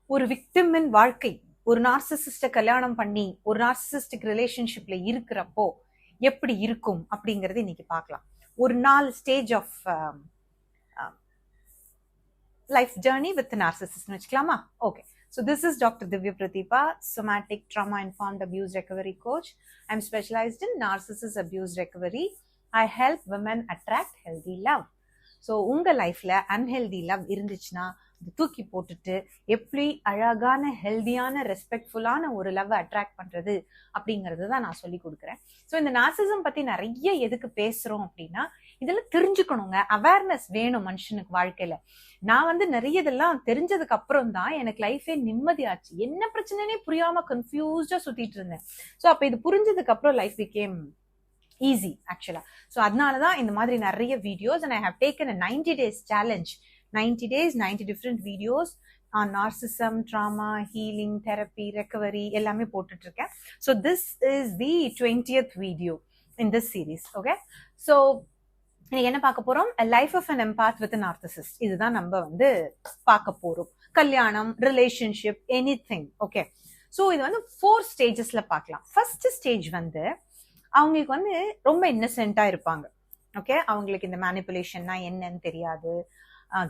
ஒரு விக்டிமின் வாழ்க்கை ஒரு நார்சிசிஸ்ட கல்யாணம் பண்ணி ஒரு நார்சிசிஸ்டிக் ரிலேஷன்ஷிப்ல இருக்கிறப்போ எப்படி இருக்கும் அப்படிங்கறது இன்னைக்கு பார்க்கலாம். ஒரு 4 stage of life journey with narcissist வச்சுக்கலாமா? Okay. So this is Dr. Divya Prathipa, somatic trauma informed abuse recovery coach. I'm specialized in narcissist abuse recovery. I help women attract healthy love. So உங்க லைஃப்ல unhealthy love இருந்துச்சுன்னா தூக்கி போட்டுட்டு எப்படி அழகான ஹெல்தியான ரெஸ்பெக்ட்ஃபுல்லான ஒரு லவ் அட்ராக்ட் பண்றது அப்படிங்கறது தான் நான் சொல்லி கொடுக்குறேன். ஸோ இந்த நார்சிசம் பத்தி நிறைய எதுக்கு பேசுறோம் அப்படின்னா இதெல்லாம் தெரிஞ்சுக்கணுங்க, அவேர்னஸ் வேணும் மனுஷனுக்கு வாழ்க்கையில. நான் நிறைய இதெல்லாம் தெரிஞ்சதுக்கு அப்புறம் தான் எனக்கு லைஃபே நிம்மதியாச்சு. என்ன பிரச்சனைனே புரியாம கன்ஃபியூஸ்டா சுத்திட்டு இருந்தேன். ஸோ அப்ப இது புரிஞ்சதுக்கு அப்புறம் life became easy actually. So அதனாலதான் இந்த மாதிரி நிறைய videos and I have taken a 90 days challenge. 90 days 90 different videos on narcissism, trauma, healing, therapy, recovery எல்லாமே போட்டுட்டு இருக்கேன். So this is the 20th video in this series. Okay, so இன்னைக்கு என்ன பார்க்க போறோம்? A life of an empath with a narcissist. இதுதான் நம்ம பார்க்க போறோம். கல்யாணம், ரிலேஷன்ஷிப், எனிதிங். ஓகே, ஸோ இது 4 ஸ்டேஜஸ்ல பார்க்கலாம். ஃபர்ஸ்ட் ஸ்டேஜ் அவங்களுக்கு ரொம்ப இன்னசென்ட்டா இருப்பாங்க. ஓகே, அவங்களுக்கு இந்த மேனிப்புலேஷன்னா என்னன்னு தெரியாது,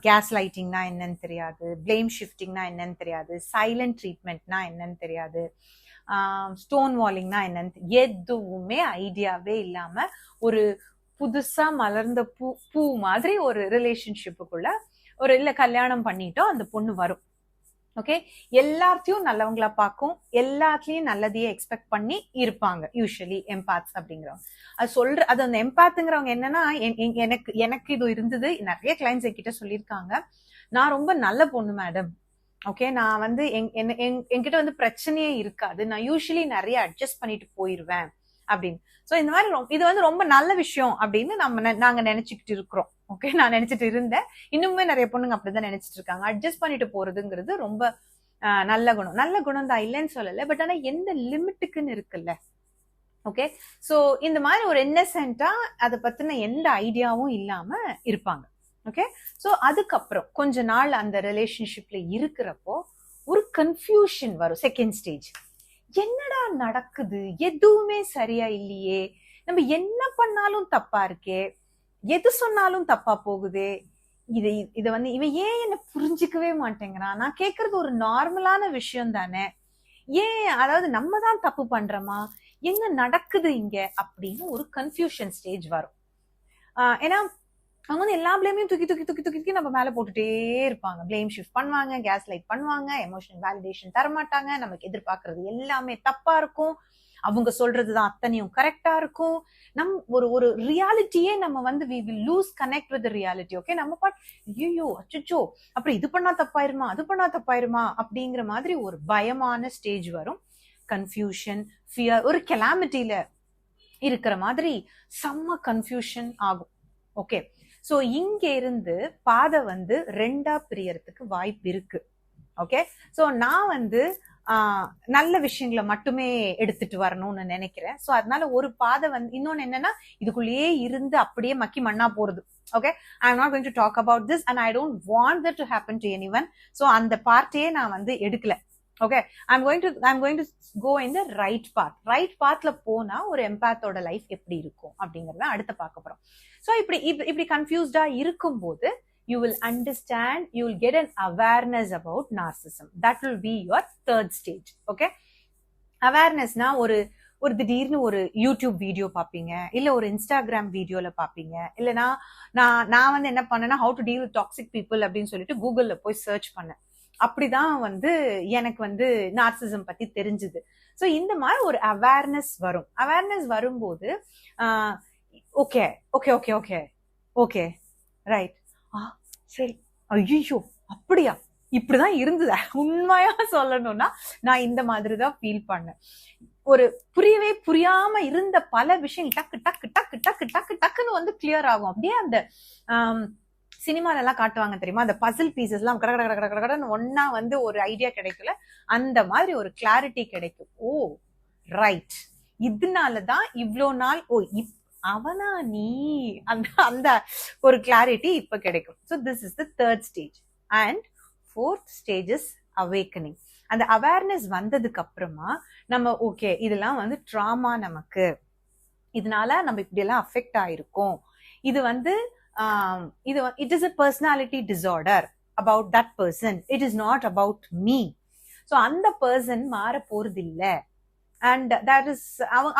கேஸ் லைட்டிங்னா என்னன்னு தெரியாது, பிளேம் ஷிஃப்டிங்னா என்னன்னு தெரியாது, சைலண்ட் ட்ரீட்மெண்ட்னா என்னன்னு தெரியாது, ஸ்டோன் வாலிங்னா என்னன்னு எதுவுமே ஐடியாவே இல்லாம ஒரு புதுசா மலர்ந்த பூ மாதிரி ஒரு ரிலேஷன்ஷிப்புக்குள்ள இல்ல கல்யாணம் பண்ணிட்டோம் அந்த பொண்ணு வரும். ஓகே, எல்லாத்தையும் நல்லவங்களா பார்க்கும், எல்லாத்துலயும் நல்லதையே எக்ஸ்பெக்ட் பண்ணி இருப்பாங்க. யூஸ்வலி எம்பாத்ஸ் அப்படிங்கிறவங்க அது அந்த எம்பாத்துங்கிறவங்க என்னன்னா, எனக்கு இது இருந்தது. நிறைய கிளைண்ட்ஸ் என்கிட்ட சொல்லியிருக்காங்க, நான் ரொம்ப நல்ல பொண்ணு மேடம். ஓகே, நான் என்கிட்ட பிரச்சனையே இருக்காது, நான் யூஸ்வலி நிறைய அட்ஜஸ்ட் பண்ணிட்டு போயிருவேன் அப்படின்னு. ஸோ இந்த மாதிரி இது ரொம்ப நல்ல விஷயம் அப்படின்னு நாங்க நினைச்சுக்கிட்டு இருக்கிறோம். ஓகே, நான் நினைச்சிட்டு இருந்தேன், இன்னுமே நிறைய பொண்ணுங்க அப்படிதான் நினைச்சிட்டு இருக்காங்க. அட்ஜஸ்ட் பண்ணிட்டு போறதுங்கிறது ரொம்ப நல்ல குணம். நல்ல குணம் தான், இல்லைன்னு சொல்லல, பட் ஆனா எந்த லிமிட்டுக்குன்னு இருக்குல்ல. ஓகே, ஸோ இந்த மாதிரி ஒரு இன்னசென்ட்டா அதை பத்தின எந்த ஐடியாவும் இல்லாம இருப்பாங்க. ஓகே, ஸோ அதுக்கப்புறம் கொஞ்ச நாள் அந்த ரிலேஷன்ஷிப்ல இருக்கிறப்போ ஒரு கன்ஃபியூஷன் வரும். செகண்ட் ஸ்டேஜ், என்னடா நடக்குது, எதுவுமே சரியா இல்லையே, நம்ம என்ன பண்ணாலும் தப்பா இருக்கே, எது சொன்னாலும் தப்பா போகுதே, இவ ஏன் என்ன புரிஞ்சுக்கவே மாட்டேங்கிறான், நான் கேக்குறது ஒரு நார்மலான விஷயம் தானே, ஏன் அதாவது நம்ம தான் தப்பு பண்றோமா, என்ன நடக்குது இங்க அப்படின்னு ஒரு கன்ஃபியூஷன் ஸ்டேஜ் வரும். ஏன்னா அவங்க எல்லா பிளேமையும் தூக்கி தூக்கி தூக்கி தூக்கி நம்ம மேல போட்டுட்டே இருப்பாங்க. பிளேம் ஷிஃப்ட் பண்ணுவாங்க, கேஸ் லைட் பண்ணுவாங்க, எமோஷனல் வேலிடேஷன் தரமாட்டாங்க, நமக்கு எதிர்பார்க்கறது எல்லாமே தப்பா இருக்கும், அவங்க சொல்றதுதான் அத்தனையும் கரெக்டா இருக்கும். ஒரு ரியாலிட்டியே நம்ம we will lose connect with the reality. Okay, நம்ம ஐயோ அச்சோ அப்புறம் இது பண்ணா தப்பாயிருமா, அது பண்ணா தப்பாயிருமா அப்படிங்கிற மாதிரி ஒரு பயமான ஸ்டேஜ் வரும். கன்ஃபியூஷன், ஃபியர், ஒரு கெலாமிட்டியில இருக்கிற மாதிரி செம்ம கன்ஃபியூஷன் ஆகும். ஓகே, சோ இங்க இருந்து பாதை 2ஆ பிரியறதுக்கு வாய்ப்பு இருக்கு. ஓகே, சோ நான் நல்ல விஷயங்களை மட்டுமே எடுத்துட்டு வரணும்னு நினைக்கிறேன். சோ அதனால ஒரு பாதை இன்னொன்னு என்னன்னா, இதுக்குள்ளேயே இருந்து அப்படியே மக்கி மண்ணா போறது. Okay, I am not going to talk about this and I don't want that to happen to anyone. So அந்த பார்ட்டையே நான் எடுக்கல. ஓகே, I'm going to go in the right path. Right பாத்ல போனா ஒரு எம்பாத்தோட லைஃப் எப்படி இருக்கும் அப்படிங்கறத அடுத்து பார்க்க போறோம். சோ இப்படி கன்ஃபியூஸ்டா இருக்கும்போது you will understand, you will get an awareness about narcissism. That will be your third stage. Okay, awarenessனா ஒரு திடீர்னு ஒரு யூடியூப் வீடியோ பாப்பீங்க, இல்ல ஒரு இன்ஸ்டாகிராம் வீடியோல பாப்பீங்க, இல்லனா நான் என்ன பண்ணேன்னா how to deal with toxic people அப்படின்னு சொல்லிட்டு கூகுள்ல போய் சர்ச் பண்ணேன். அப்படிதான் எனக்கு நார்சிசம் பத்தி தெரிஞ்சது. சோ இந்த மாதிரி ஒரு அவேர்னஸ் வரும். அவேர்னஸ் வரும்போது okay okay okay okay okay right, சரி, ஐயோ அப்படியா, இப்படிதான் இருந்தது. உண்மையா சொல்லணும்னா நான் இந்த மாதிரிதான் ஃபீல் பண்ணேன். ஒரு புரியவே புரியாம இருந்த பல விஷயம் டக்கு டக்கு டக்கு டக்கு டக்கு டக்குன்னு கிளியர் ஆகும். அப்படியே அந்த சினிமால எல்லாம் காட்டுவாங்க தெரியுமா, அந்த பசில் பீசஸ் எல்லாம் கடகடன்னு ஒன்னா ஒரு ஐடியா கிடைக்கல, அந்த மாதிரி ஒரு கிளாரிட்டி கிடைக்கும். ஓ ரைட், இதனாலதான் இவ்வளோ நாள் அவனா நீ அந்த ஒரு கிளாரிட்டி இப்ப கிடைக்கும். So this is the third stage and fourth stage is awakening. அந்த அவேர்னஸ் வந்ததுக்கு அப்புறமா நம்ம ஓகே இதெல்லாம் வந்து ட்ராமா, நமக்கு இதனால நம்ம இப்படி எல்லாம் அஃபெக்ட் ஆயிருக்கோம், இது வந்து it is a personality disorder about that person, it is not about me. so அந்த பர்சன் மாற போறது இல்ல, அண்ட் தட் இஸ்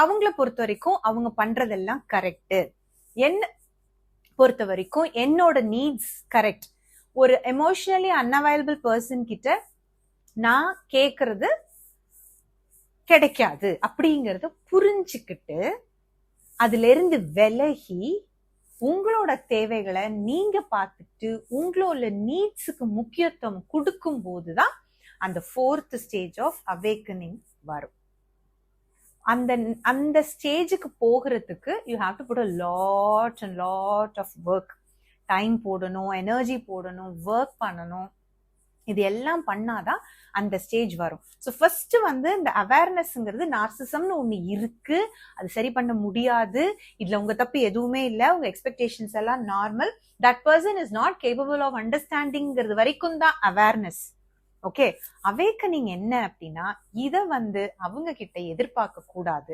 அவங்கள பொறுத்த வரைக்கும் அவங்க பண்றதெல்லாம் கரெக்ட், என்ன பொறுத்த வரைக்கும் என்னோட நீட்ஸ் கரெக்ட். ஒரு எமோஷனலி அன்அவைலபிள் பர்சன் கிட்ட நான் கேக்குறது கிடைக்காது அப்படிங்கறத புரிஞ்சுக்கிட்டு அதுல இருந்து விலகி உங்களோட தேவைகளை நீங்க பார்த்துட்டு உங்களோட நீட்ஸுக்கு முக்கியத்துவம் கொடுக்கும் போதுதான் அந்த 4th ஸ்டேஜ் ஆஃப் அவேக்கனிங் வரும். அந்த ஸ்டேஜுக்கு போகிறதுக்கு you have to put a lot and lot of work. Time போடணும், எனர்ஜி போடணும், ஒர்க் பண்ணணும். இது எல்லாம் பண்ணாதான் அந்த ஸ்டேஜ் வரும். ஸோ ஃபர்ஸ்ட் வந்து இந்த அவேர்னஸ்ங்கிறது நார்சிசம்னு ஒண்ணு இருக்கு, அது சரி பண்ண முடியாது, இதுல உங்க தப்பு எதுவுமே இல்லை, உங்க எக்ஸ்பெக்டேஷன்ஸ் எல்லாம் normal, that person is not capable of அண்டர்ஸ்டாண்டிங்கிறது வரைக்கும் தான் அவேர்னஸ். ஓகே, அவேக்கனிங் என்ன அப்படின்னா இத வந்து அவங்க கிட்ட எதிர்பார்க்க கூடாது.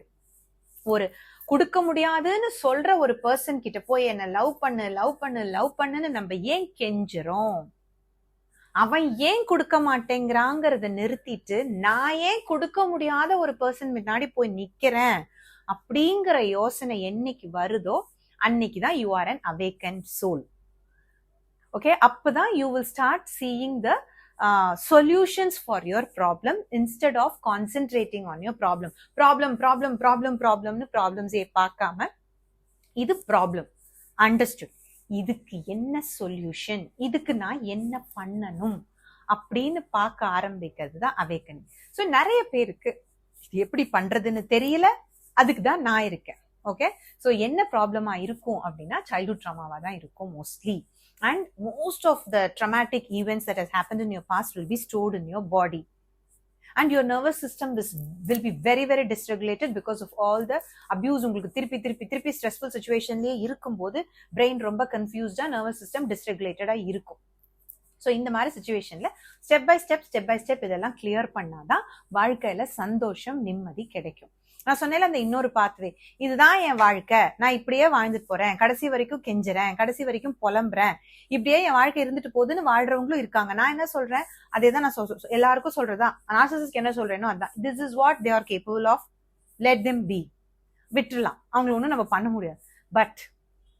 ஒரு கொடுக்க முடியாதுன்னு சொல்ற ஒரு பர்சன் கிட்ட போய் என்ன லவ் பண்ணு லவ் பண்ணு லவ் பண்ணுன்னு நம்ம ஏன் கெஞ்சுறோம்? அவன் ஏன் கொடுக்க மாட்டேங்கிறாங்கிறத நிறுத்திட்டு நான் ஏன் கொடுக்க முடியாத ஒரு பர்சன் முன்னாடி போய் நிக்கிறேன் அப்படிங்கிற யோசனை என்னைக்கு வருதோ அன்னைக்குதான் you are an awakened soul. Okay, அப்பதான் you will start seeing the solutions for your problem instead of concentrating on your problem. problems பார்க்காம இது ப்ராப்ளம் அண்டர்ஸ்டுட், இதுக்கு என்ன சொல்யூஷன், இதுக்கு நான் என்ன பண்ணணும் அப்படின்னு பார்க்க ஆரம்பிக்கிறது தான் அவேக்கனிங். ஸோ நிறைய பேருக்கு இது எப்படி பண்றதுன்னு தெரியல, அதுக்கு தான் நான் இருக்கேன். ஓகே, ஸோ என்ன ப்ராப்ளமா இருக்கும் அப்படின்னா சைல்ட்ஹுட் ட்ராமாவா தான் இருக்கும் mostly. And most of the traumatic events that has happened in your past will be stored in your body. And your nervous system will be very, very dysregulated because of all the abuse. உங்களுக்கு திருப்பி stressful situationலயே இருக்கும்போது brain ரொம்ப confused-ஆ, nervous system dysregulated-ஆ இருக்கும். So இந்த மாதிரி சுச்சுவேஷன்ல step by step இதெல்லாம் clear பண்ணாதான் வாழ்க்கையில சந்தோஷம், நிம்மதி கிடைக்கும். நான் சொன்னேன்ல அந்த இன்னொரு பாத்வே, இதுதான் என் வாழ்க்கை, நான் இப்படியே வாழ்ந்துட்டு போறேன், கடைசி வரைக்கும் கெஞ்சுறேன், கடைசி வரைக்கும் புலம்புறேன், இப்படியே என் வாழ்க்கை இருந்துட்டு போகுதுன்னு வாழ்றவங்களும் இருக்காங்க. நான் என்ன சொல்றேன், அதேதான் நான் எல்லாருக்கும் சொல்றதா, நார்சிசிஸ்ட்க்கு என்ன சொல்றேனோ அதான், this is what they are capable of, let them be. விட்டுலாம், அவங்களை ஒன்றும் நம்ம பண்ண முடியாது. பட்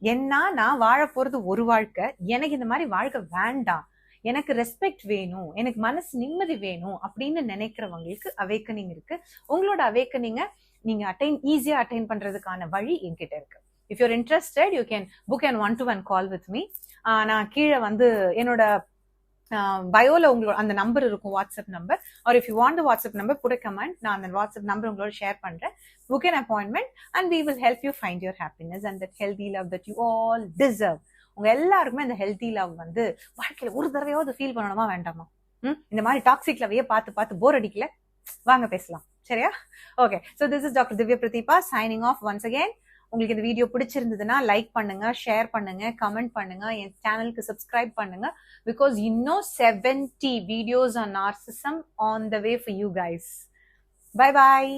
என்ன, நான் வாழ போறது ஒரு வாழ்க்கை, எனக்கு இந்த மாதிரி வாழ்க்கை வேண்டாம், எனக்கு ரெஸ்பெக்ட் வேணும், எனக்கு மனசு நிம்மதி வேணும் அப்படின்னு நினைக்கிறவங்களுக்கு அவேக்கனிங் இருக்கு. உங்களோட அவேக்கனிங்க நீங்க ஈஸியா அட்டைன் பண்றதுக்கான வழி என்கிட்ட இருக்கு. If you're interested you can book and 1-to-1 call with me. நான் கீழே வந்து என்னோட பயோல உங்களோட அந்த நம்பர் இருக்கும், WhatsApp number, or if you want the WhatsApp number put a comment, நான் அந்த வாட்ஸ்அப் நம்பர் உங்களோட ஷேர் பண்றேன். Book an appointment and we will help you find your happiness and that healthy love that you all deserve. உங்க எல்லாருக்குமே இந்த healthy love வந்து வாழ்க்கையில ஒரு தடவையாவது ஃபீல் பண்ணணுமா வேண்டாமா? இந்த மாதிரி டாக்ஸிக் லவ்வையே பார்த்து போர் அடிக்கல, வாங்க பேசலாம், சரியா? Okay, so this is doctor Divya Pratheeba signing off once again. உங்களுக்கு இந்த வீடியோ பிடிச்சிருந்ததுன்னா லைக் பண்ணுங்க, ஷேர் பண்ணுங்க, கமெண்ட் பண்ணுங்க, என் சேனலுக்கு சப்ஸ்கிரைப் பண்ணுங்க. பிகாஸ் இன்னும் 70 videos on narcissism on the way for you guys. Bye bye.